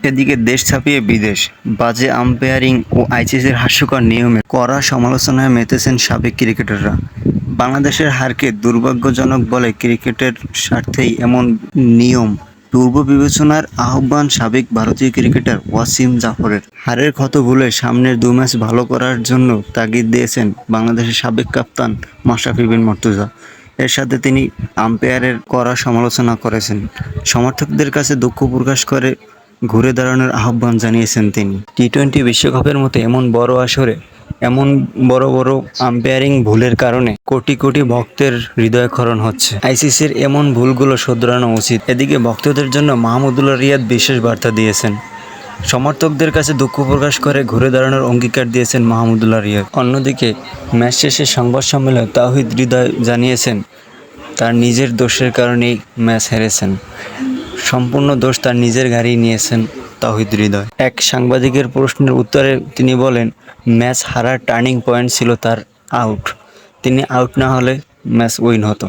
এদিকে দেশ ছাপিয়ে বিদেশ, বাজে আম্পায়ারিং ও আইসিসির হাস্যকর নিয়মে কড়া সমালোচনায় মেতেছেন সাবেক ক্রিকেটাররা। বাংলাদেশের হারকে দুর্ভাগ্যজনক বলে ক্রিকেটের স্বার্থেই এমন নিয়ম পূর্ব বিবেচনার আহ্বান সাবেক ভারতীয় ক্রিকেটার ওয়াসিম জাফরের। হারের ক্ষত ভুলে সামনের 2 ম্যাচ ভালো করার জন্য তাগিদ দিয়েছেন বাংলাদেশের সাবেক কাপ্তান মাশরাফি বিন মুর্তজা। এর সাথে তিনি আম্পায়ারের কড়া সমালোচনা করেছেন। সমর্থকদের কাছে দুঃখ প্রকাশ করে ঘুরে দাঁড়ানোর আহ্বান জানিয়েছেন তিনি। টি-20 বিশ্বকাপের মতো এমন বড় আসরে এমন বড় বড় আম্পায়ারিং ভুলের কারণে কোটি কোটি ভক্তের হৃদয়ক্ষরণ হচ্ছে। আইসিসির এমন ভুলগুলো শোধরানো উচিত। এদিকে ভক্তদের জন্য মাহমুদুল্লাহ রিয়াদ বিশেষ বার্তা দিয়েছেন। সমর্থকদের কাছে দুঃখ প্রকাশ করে ঘুরে দাঁড়ানোর অঙ্গীকার দিয়েছেন মাহমুদুল্লাহ রিয়াদ। অন্যদিকে ম্যাচ শেষে সংবাদ সম্মেলনে তাওহিদ হৃদয় জানিয়েছেন তার নিজের দোষের কারণেই ম্যাচ হেরেছেন। সম্পূর্ণ দোষ তার নিজের ঘাড়েই নিয়েছেন তাওহিদ হৃদয়। এক সাংবাদিকের প্রশ্নের উত্তরে তিনি বলেন, ম্যাচ হারার টার্নিং পয়েন্ট ছিল তার আউট। তিনি আউট না হলে ম্যাচ উইন হতো।